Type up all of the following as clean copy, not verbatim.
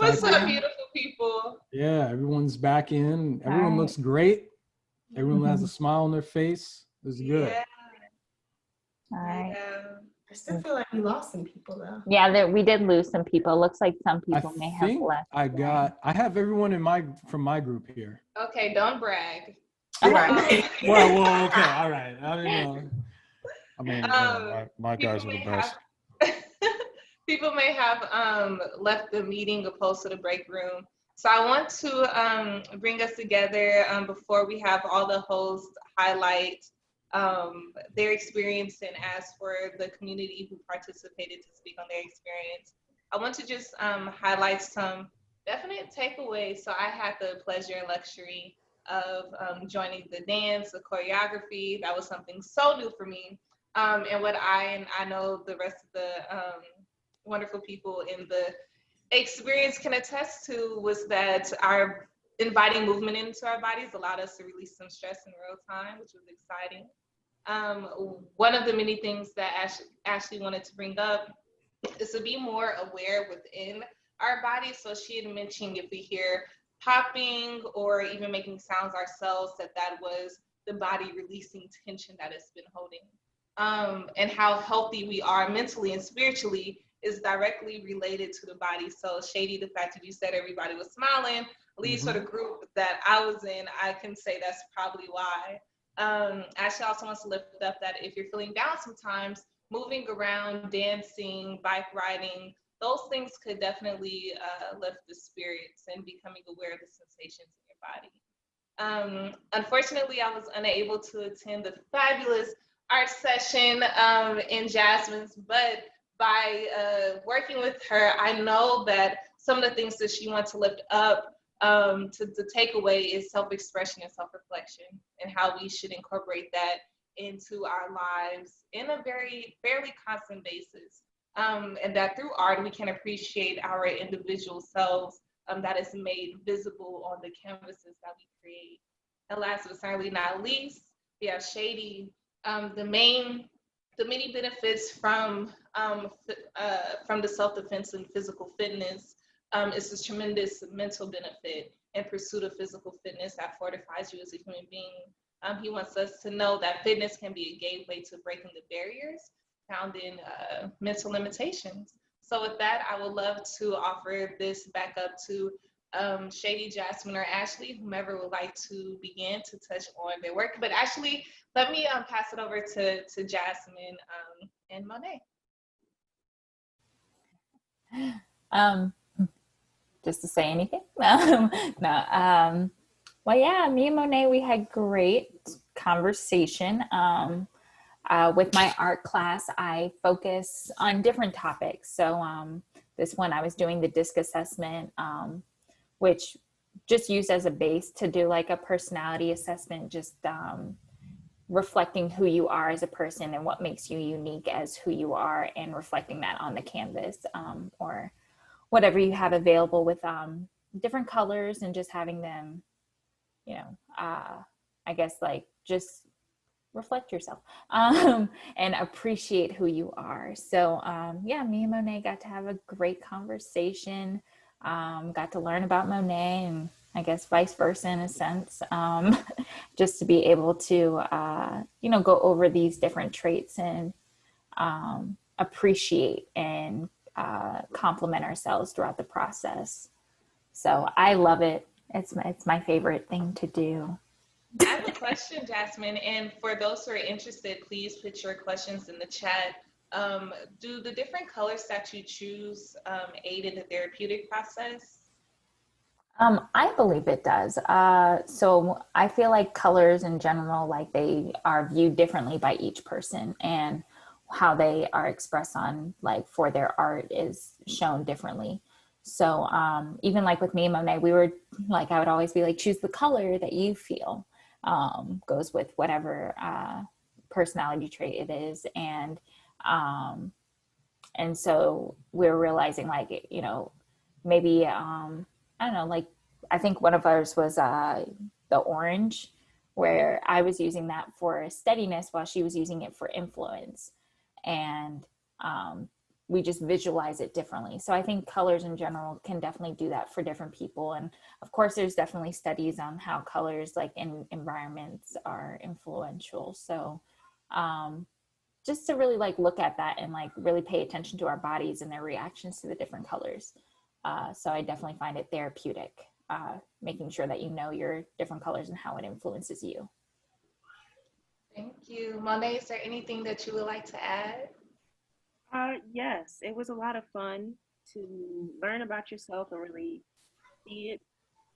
What's up, back. beautiful people? Yeah, everyone's back in. All Everyone right. looks great. Everyone has a Mhm. smile on their face. It's good. Yeah, All right. yeah. I still feel like we lost some people though. Yeah, we did lose some people. Looks like some I people may have think left. I have everyone from my group here. Okay, don't brag. Right. Well, okay, all right. I don't know. I mean, my People guys are the may best. have people may have left the meeting opposed to the break room. So I want to bring us together before we have all the hosts highlight their experience and ask for the community who participated to speak on their experience. I want to just highlight some definite takeaways. So I had the pleasure and luxury of joining the dance, the choreography. That was something so new for me. And what I know the rest of the wonderful people in the experience can attest to was that our inviting movement into our bodies allowed us to release some stress in real time, which was exciting. One of the many things that Ashley wanted to bring up is to be more aware within our bodies. So she had mentioned if we hear popping or even making sounds ourselves, that was the body releasing tension that it's been holding. And how healthy we are mentally and spiritually is directly related to the body. So Shady, the fact that you said everybody was smiling, at least for the group that I was in, I can say that's probably why. Ashley also wants to lift up that if you're feeling down sometimes, moving around, dancing, bike riding, those things could definitely lift the spirits and becoming aware of the sensations in your body. Unfortunately, I was unable to attend the fabulous art session in Jasmine's, but by working with her, I know that some of the things that she wants to lift up to take away is self-expression and self-reflection, and how we should incorporate that into our lives in a very fairly constant basis. And that through art, we can appreciate our individual selves that is made visible on the canvases that we create. And last but certainly not least, we have Shady. The many benefits from the self-defense and physical fitness is this tremendous mental benefit in pursuit of physical fitness that fortifies you as a human being. He wants us to know that fitness can be a gateway to breaking the barriers found in mental limitations. So with that, I would love to offer this back up to Shady, Jasmine, or Ashley, whomever would like to begin to touch on their work. But actually, let me pass it over to Jasmine and Monet. Just to say anything? No. Well, yeah, me and Monet, we had great conversation. With my art class, I focus on different topics. So this one, I was doing the DISC assessment, which just used as a base to do like a personality assessment, just reflecting who you are as a person and what makes you unique as who you are, and reflecting that on the canvas or whatever you have available with different colors, and just having them, I guess like just reflect yourself and appreciate who you are. So yeah, me and Monet got to have a great conversation, got to learn about Monet, and I guess vice versa in a sense, just to be able to go over these different traits and appreciate and compliment ourselves throughout the process. So I love it. It's my favorite thing to do. I have a question, Jasmine, and for those who are interested, please put your questions in the chat. Do the different colors that you choose aid in the therapeutic process? I believe it does. So I feel like colors in general, like they are viewed differently by each person, and how they are expressed on like for their art is shown differently. So even like with me and Monet, we were like, I would always be like, choose the color that you feel goes with whatever personality trait it is. And so we're realizing like, maybe, I don't know, like, I think one of ours was the orange, where I was using that for steadiness while she was using it for influence. And we just visualize it differently. So I think colors in general can definitely do that for different people. And of course, there's definitely studies on how colors like in environments are influential. So just to really like look at that and like really pay attention to our bodies and their reactions to the different colors. So I definitely find it therapeutic, making sure that you know your different colors and how it influences you. Thank you. Monet, is there anything that you would like to add? Yes, it was a lot of fun to learn about yourself and really see it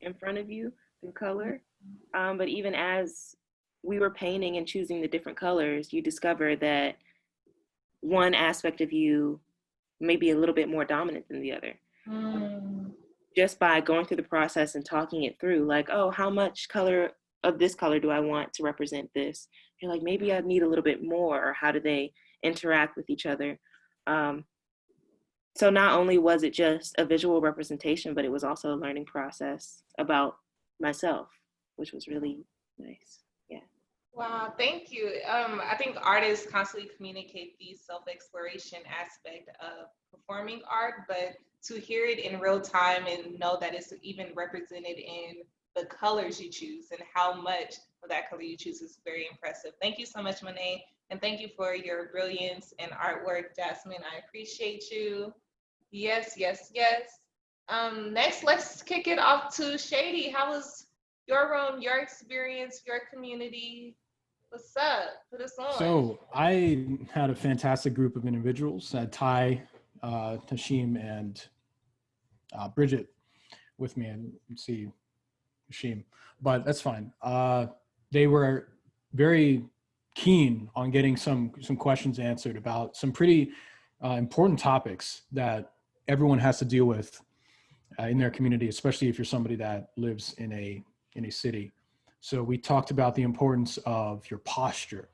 in front of you through color. But even as we were painting and choosing the different colors, you discover that one aspect of you may be a little bit more dominant than the other. Just by going through the process and talking it through, like, oh, how much color of this color do I want to represent this? You're like, maybe I need a little bit more, or how do they interact with each other? So not only was it just a visual representation, but it was also a learning process about myself, which was really nice. Yeah. Wow, thank you. I think artists constantly communicate the self-exploration aspect of performing art, but to hear it in real time and know that it's even represented in the colors you choose and how much of that color you choose is very impressive. Thank you so much, Monet, and thank you for your brilliance and artwork, Jasmine. I appreciate you. Yes, yes, yes. Next, let's kick it off to Shady. How was your room, your experience, your community? What's up? Put us on. So I had a fantastic group of individuals. I had Ty, Tashim, and Bridget with me, and see Tashim, but that's fine. They were very keen on getting some questions answered about some pretty important topics that everyone has to deal with in their community, especially if you're somebody that lives in a city. So we talked about the importance of your posture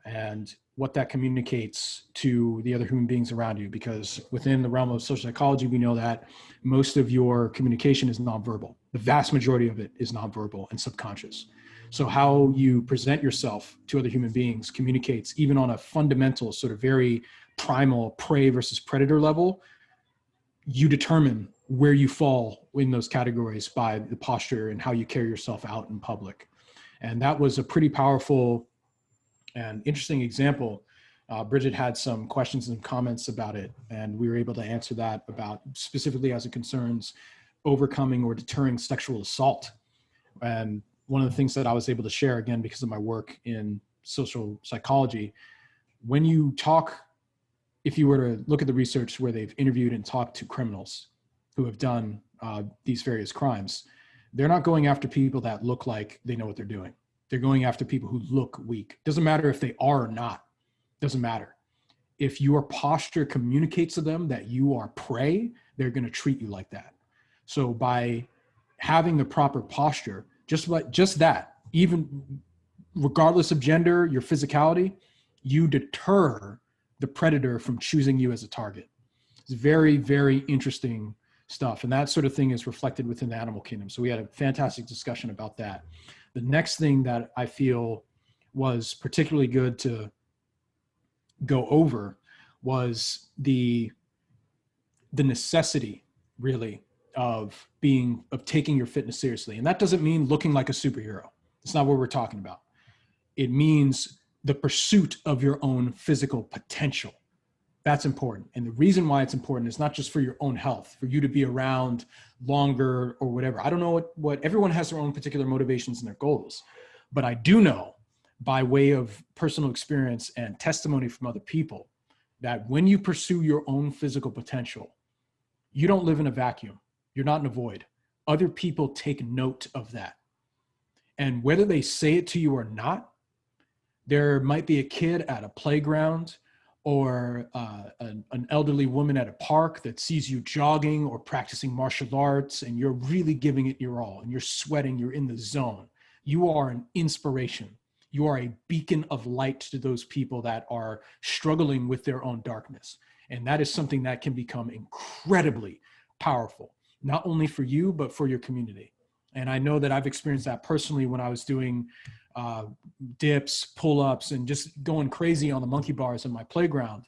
and what that communicates to the other human beings around you, because within the realm of social psychology, we know that most of your communication is nonverbal. The vast majority of it is nonverbal and subconscious. So how you present yourself to other human beings communicates, even on a fundamental sort of very primal prey versus predator level. You determine where you fall in those categories by the posture and how you carry yourself out in public. And that was a pretty powerful and interesting example. Bridget had some questions and comments about it, and we were able to answer that about specifically as it concerns overcoming or deterring sexual assault. And one of the things that I was able to share, again, because of my work in social psychology, when you talk, if you were to look at the research where they've interviewed and talked to criminals who have done these various crimes, they're not going after people that look like they know what they're doing. They're going after people who look weak. Doesn't matter if they are or not. Doesn't matter. If your posture communicates to them that you are prey, they're going to treat you like that. So by having the proper posture, just that, even regardless of gender, your physicality, you deter the predator from choosing you as a target. It's very, very interesting stuff. And that sort of thing is reflected within the animal kingdom. So we had a fantastic discussion about that. The next thing that I feel was particularly good to go over was the necessity, really, of taking your fitness seriously. And that doesn't mean looking like a superhero. It's not what we're talking about. It means the pursuit of your own physical potential. That's important. And the reason why it's important is not just for your own health, for you to be around longer or whatever. I don't know what everyone has their own particular motivations and their goals, but I do know by way of personal experience and testimony from other people that when you pursue your own physical potential, you don't live in a vacuum. You're not in a void. Other people take note of that. And whether they say it to you or not, there might be a kid at a playground or an elderly woman at a park that sees you jogging or practicing martial arts, and you're really giving it your all, and you're sweating, you're in the zone. You are an inspiration. You are a beacon of light to those people that are struggling with their own darkness. And that is something that can become incredibly powerful, not only for you, but for your community. And I know that I've experienced that personally when I was doing dips, pull-ups, and just going crazy on the monkey bars in my playground.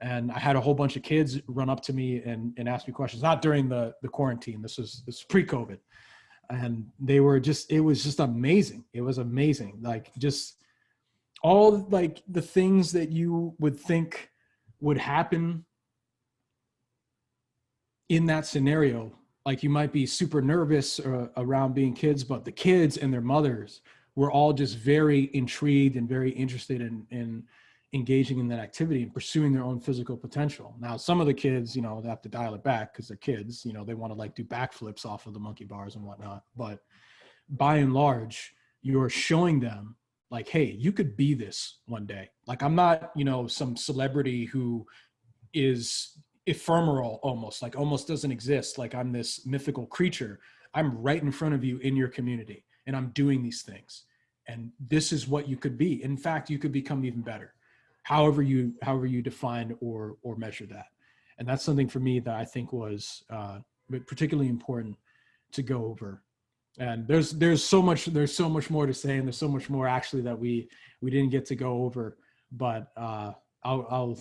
And I had a whole bunch of kids run up to me and ask me questions, not during the quarantine. This was pre-COVID. And they were just, it was just amazing. It was amazing. Like just all like the things that you would think would happen in that scenario. Like you might be super nervous around being kids, but the kids and their mothers were all just very intrigued and very interested in engaging in that activity and pursuing their own physical potential. Now, some of the kids, you know, they have to dial it back because they're kids, you know, they want to like do backflips off of the monkey bars and whatnot. But by and large, you're showing them like, hey, you could be this one day. Like, I'm not, you know, some celebrity who is ephemeral almost, like almost doesn't exist. Like I'm this mythical creature. I'm right in front of you in your community and I'm doing these things. And this is what you could be. In fact, you could become even better. However you define or measure that. And that's something for me that I think was particularly important to go over. And there's so much more to say, and there's so much more actually that we didn't get to go over, but I'll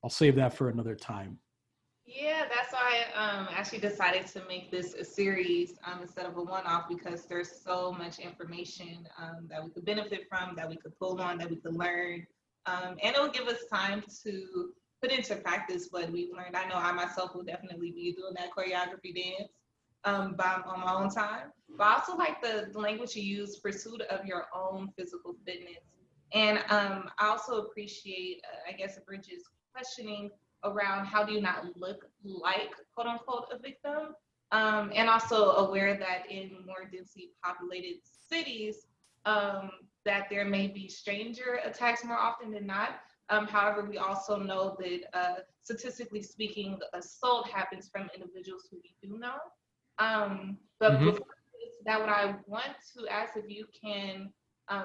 save that for another time. Yeah, that's why I actually decided to make this a series instead of a one-off, because there's so much information that we could benefit from, that we could pull on, that we could learn. And it will give us time to put into practice what we've learned. I know I myself will definitely be doing that choreography dance on my own time. But I also like the language you use, pursuit of your own physical fitness. And I also appreciate, I guess, Bridget's questioning around how do you not look like, quote unquote, a victim? And also aware that in more densely populated cities, that there may be stranger attacks more often than not. However, we also know that statistically speaking, assault happens from individuals who we do know. But before that, what I want to ask, if you can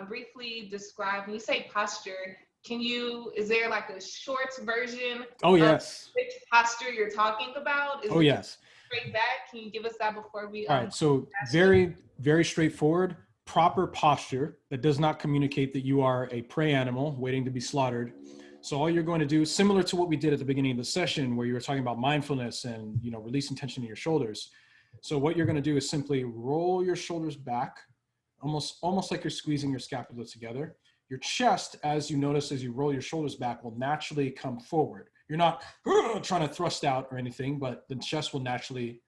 briefly describe, when you say posture, is there like a short version Oh, yes. of which posture you're talking about? Oh, yes. Straight back? Can you give us that before we? All right. So very, very straightforward. Proper posture that does not communicate that you are a prey animal waiting to be slaughtered. So all you're going to do, similar to what we did at the beginning of the session, where you were talking about mindfulness and, you know, releasing tension in your shoulders. So what you're going to do is simply roll your shoulders back, almost like you're squeezing your scapula together. Your chest, as you notice, as you roll your shoulders back, will naturally come forward. You're not trying to thrust out or anything, but the chest will naturally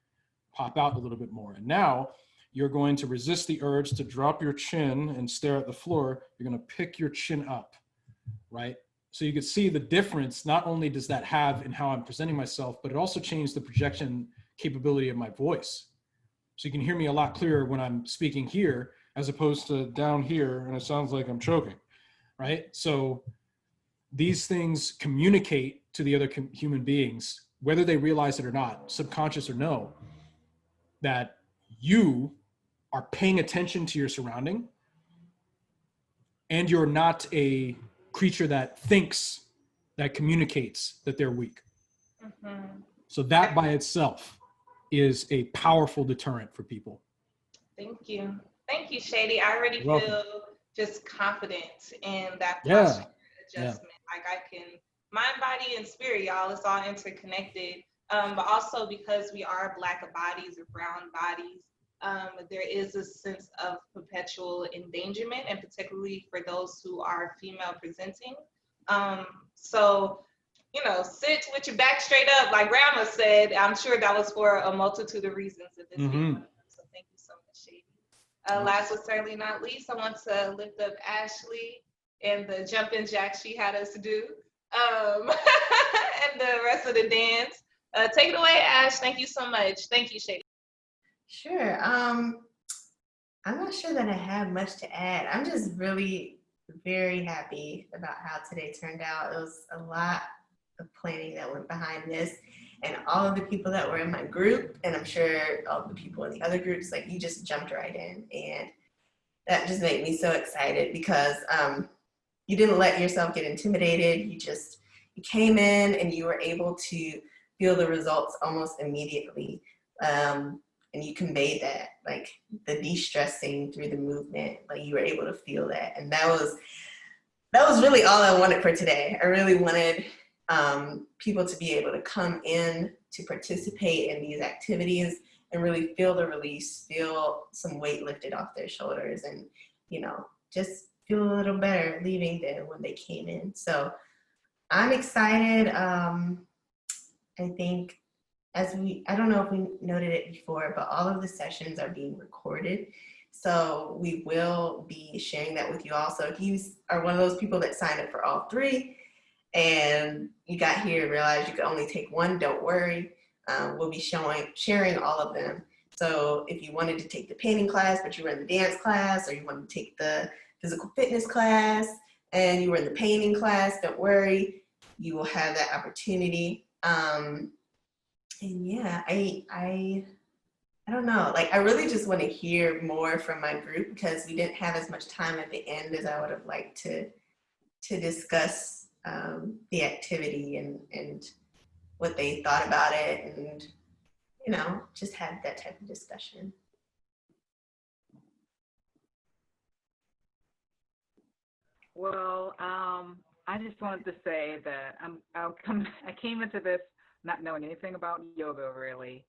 pop out a little bit more. And now you're going to resist the urge to drop your chin and stare at the floor. You're going to pick your chin up, right? So you can see the difference. Not only does that have in how I'm presenting myself, but it also changed the projection capability of my voice. So you can hear me a lot clearer when I'm speaking here, as opposed to down here, and it sounds like I'm choking, right? So these things communicate to the other human beings, whether they realize it or not, subconscious or no, that you are paying attention to your surrounding, and you're not a creature that thinks, that communicates that they're weak. So that by itself is a powerful deterrent for people. Thank you, Shady. I already feel just confident in that posture adjustment. Like I can, mind, body, and spirit, y'all, it's all interconnected. But also because we are Black bodies or brown bodies, there is a sense of perpetual endangerment, and particularly for those who are female presenting. So, you know, sit with your back straight up, like Grandma said. I'm sure that was for a multitude of reasons at this point. So thank you so much, Shady. Last but certainly not least, I want to lift up Ashley and the jumping jack she had us do, and the rest of the dance. Take it away, Ash. Thank you so much. Thank you, Shady. Sure. I'm not sure that I have much to add. I'm just really very happy about how today turned out. It was a lot of planning that went behind this, and all of the people that were in my group, and I'm sure all the people in the other groups, like you just jumped right in, and that just made me so excited because you didn't let yourself get intimidated. You came in and you were able to feel the results almost immediately. And you conveyed that, like the de-stressing through the movement, like you were able to feel that. And that was really all I wanted for today. I really wanted people to be able to come in to participate in these activities and really feel the release, feel some weight lifted off their shoulders, and, you know, just feel a little better leaving than when they came in. So I'm excited. I think I don't know if we noted it before, but all of the sessions are being recorded. So we will be sharing that with you all. So if you are one of those people that signed up for all three and you got here and realized you could only take one, don't worry. We'll be sharing all of them. So if you wanted to take the painting class, but you were in the dance class, or you wanted to take the physical fitness class and you were in the painting class, don't worry, you will have that opportunity. And yeah, I don't know, like I really just want to hear more from my group, because we didn't have as much time at the end as I would have liked to discuss the activity and what they thought about it, and, you know, just have that type of discussion. Well, I just wanted to say that I came into this not knowing anything about yoga, really.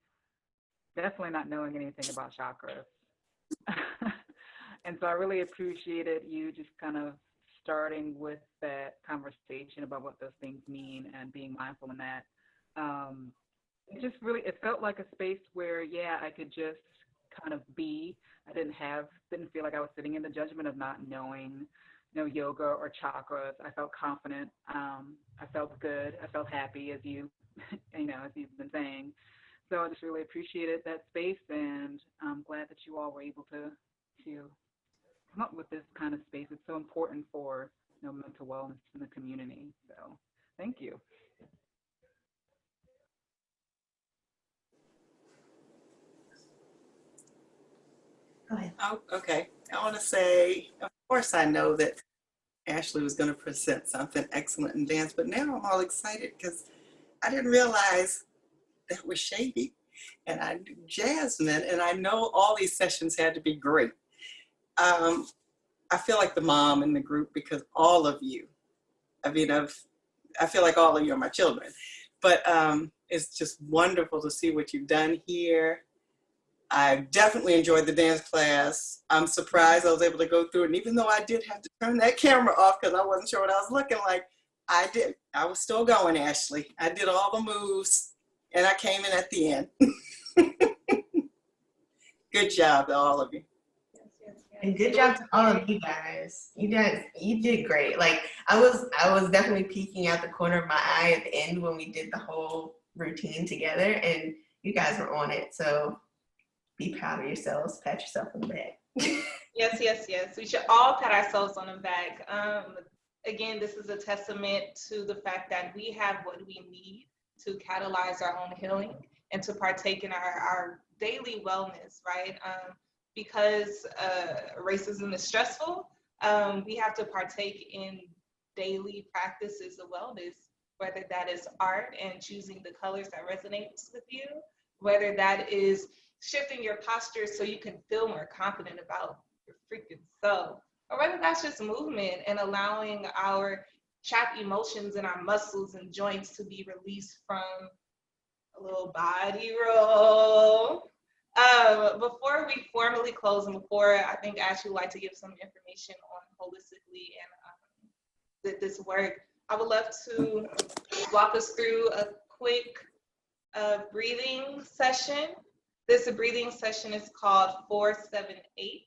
Definitely not knowing anything about chakras. And so I really appreciated you just kind of starting with that conversation about what those things mean and being mindful in that. It felt like a space where, yeah, I could just kind of be. I didn't feel like I was sitting in the judgment of not knowing, yoga or chakras. I felt confident. I felt good. I felt happy, as you, as you've been saying. So I just really appreciated that space, and I'm glad that you all were able to come up with this kind of space. It's so important for mental wellness in the community. So thank you. Go ahead. Oh, okay. I want to say, of course, I know that Ashley was going to present something excellent in dance, but now I'm all excited because I didn't realize that was Shady and I knew Jasmine, and I know all these sessions had to be great. I feel like the mom in the group because all of you, I feel like all of you are my children, but it's just wonderful to see what you've done here. I definitely enjoyed the dance class. I'm surprised I was able to go through it. And even though I did have to turn that camera off because I wasn't sure what I was looking like, I did. I was still going, Ashley. I did all the moves and I came in at the end. Good job to all of you. And good job to all of you guys. You did great. Like I was definitely peeking out the corner of my eye at the end when we did the whole routine together, and you guys were on it. So be proud of yourselves. Pat yourself on the back. Yes. We should all pat ourselves on the back. Again, this is a testament to the fact that we have what we need to catalyze our own healing and to partake in our daily wellness, right? Because racism is stressful, we have to partake in daily practices of wellness, whether that is art and choosing the colors that resonates with you, whether that is shifting your posture so you can feel more confident about your freaking self, or whether that's just movement and allowing our trapped emotions in our muscles and joints to be released from a little body roll. Before we formally close, and before I think Ashley would like to give some information on Wholistic-ally and this work, I would love to walk us through a quick breathing session. This breathing session is called 4-7-8.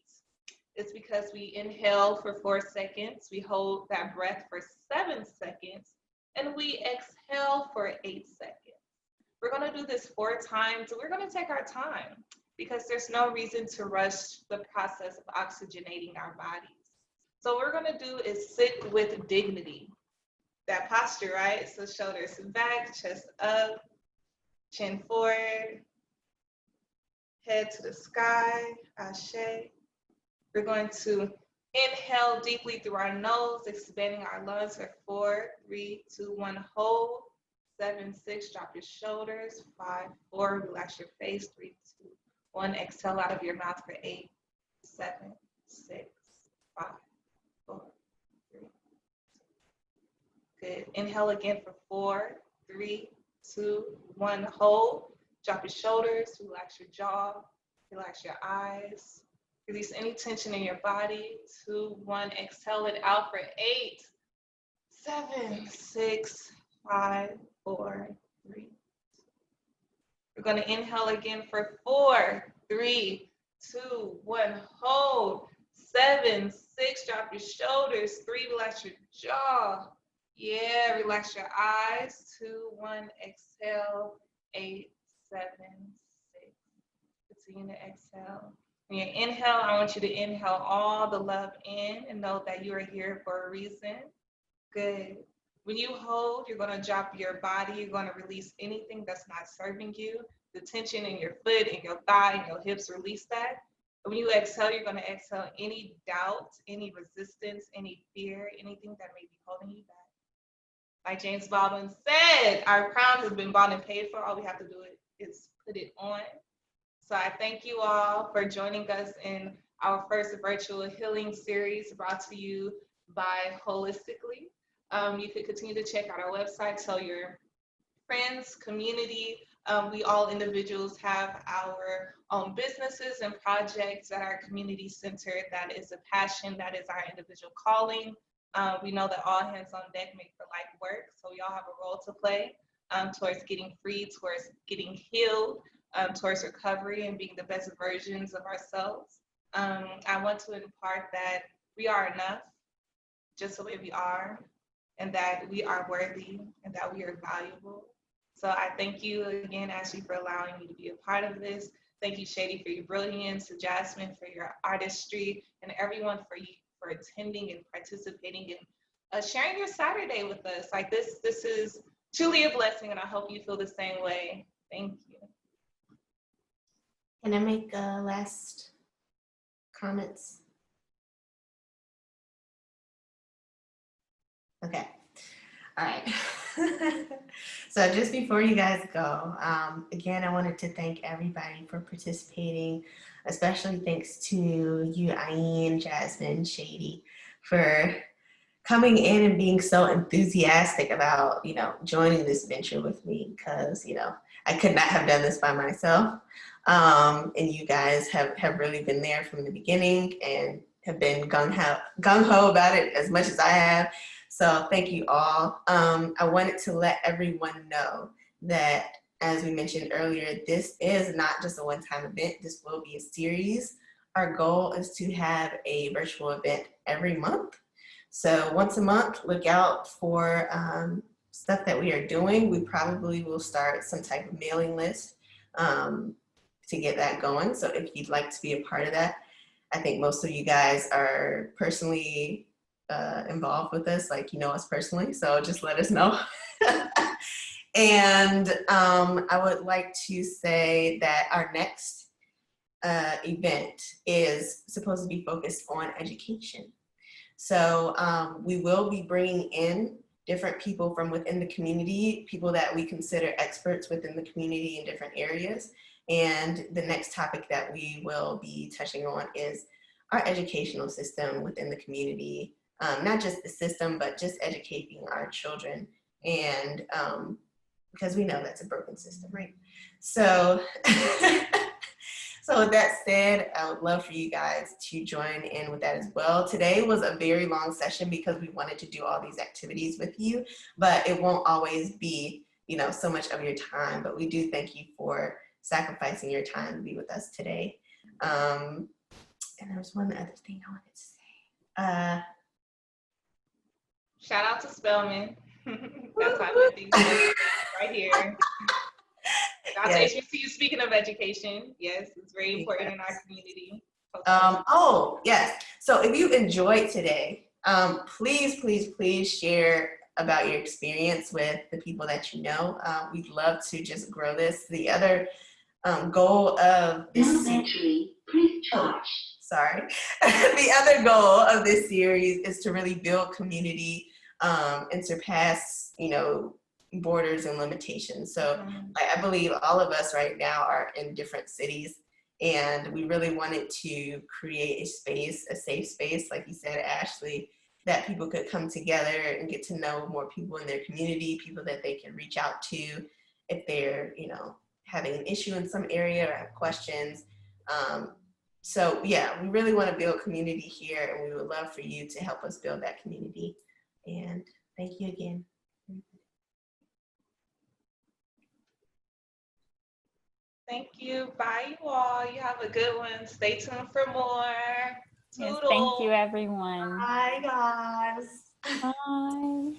It's because we inhale for 4 seconds, we hold that breath for 7 seconds, and we exhale for 8 seconds. We're going to do this 4 times. We're going to take our time because there's no reason to rush the process of oxygenating our bodies. So what we're going to do is sit with dignity. That posture, right? So shoulders back, chest up, chin forward, head to the sky, ashe. We're going to inhale deeply through our nose, expanding our lungs for 4, 3, 2, 1, hold. 7, 6, drop your shoulders. 5, 4, relax your face. 3, 2, 1, exhale out of your mouth for 8, 7, 6, 5, 4, 3. Good. Inhale again for 4, 3, 2, 1. Hold. Drop your shoulders. Relax your jaw. Relax your eyes. Release any tension in your body. 2, 1. Exhale it out for 8, 7, 6, 5, 4, 3. We're going to inhale again for 4, 3, 2, 1. Hold. 7, 6. Drop your shoulders. 3. Relax your jaw. Yeah, relax your eyes. 2, 1. Exhale. 8, 7, 6. Continue to exhale. When you inhale, I want you to inhale all the love in and know that you are here for a reason. Good. When you hold, you're going to drop your body. You're going to release anything that's not serving you. The tension in your foot, in your thigh, in your hips, release that. When you exhale, you're going to exhale any doubt, any resistance, any fear, anything that may be holding you back. Like James Baldwin said, our crown has been bought and paid for. All we have to do is put it on. So I thank you all for joining us in our first virtual healing series brought to you by Wholistic-ally. You can continue to check out our website, tell your friends, community. We all individuals have our own businesses and projects that are community centered. That is a passion, that is our individual calling. We know that all hands on deck make for life work, so we all have a role to play towards getting free, towards getting healed, towards recovery and being the best versions of ourselves. I want to impart that we are enough, just the way we are, and that we are worthy and that we are valuable. So I thank you again, Ashley, for allowing me to be a part of this. Thank you, Shady, for your brilliance, to Jasmine for your artistry, and everyone for attending and participating and sharing your Saturday with us. Like this is truly a blessing, and I hope you feel the same way. Thank you. Can I make last comments? Okay. All right. So just before you guys go, again, I wanted to thank everybody for participating, especially thanks to you, Ayin, Jasmine, Shady, for coming in and being so enthusiastic about, joining this venture with me, because, I could not have done this by myself. And you guys have really been there from the beginning and have been gung-ho about it as much as I have. So thank you all. I wanted to let everyone know that, as we mentioned earlier, this is not just a one-time event. This will be a series. Our goal is to have a virtual event every month. So once a month, look out for stuff that we are doing. We probably will start some type of mailing list to get that going. So if you'd like to be a part of that, I think most of you guys are personally involved with us, like you know us personally, so just let us know. And I would like to say that our next event is supposed to be focused on education. So we will be bringing in different people from within the community, people that we consider experts within the community in different areas. And the next topic that we will be touching on is our educational system within the community. Not just the system, but just educating our children. And because we know that's a broken system, right? So, so with that said, I would love for you guys to join in with that as well. Today was a very long session because we wanted to do all these activities with you, but it won't always be, so much of your time. But we do thank you for sacrificing your time to be with us today. And there was one other thing I wanted to say. Shout out to Spelman. That's my thing right here. Shout out to HBCU. Speaking of education, yes, it's very important in our community. Oh, yes. So if you enjoyed today, please, please, please share about your experience with the people that you know. We'd love to just grow this. The other goal of this the other goal of this series is to really build community and surpass, borders and limitations. So I believe all of us right now are in different cities, and we really wanted to create a space, a safe space, like you said, Ashley, that people could come together and get to know more people in their community, people that they can reach out to if they're, having an issue in some area or have questions. So yeah, we really want to build community here, and we would love for you to help us build that community. And thank you again. Thank you. Bye, you all. You have a good one. Stay tuned for more. Yes, Toodles. thank you, everyone. Bye, guys. Bye.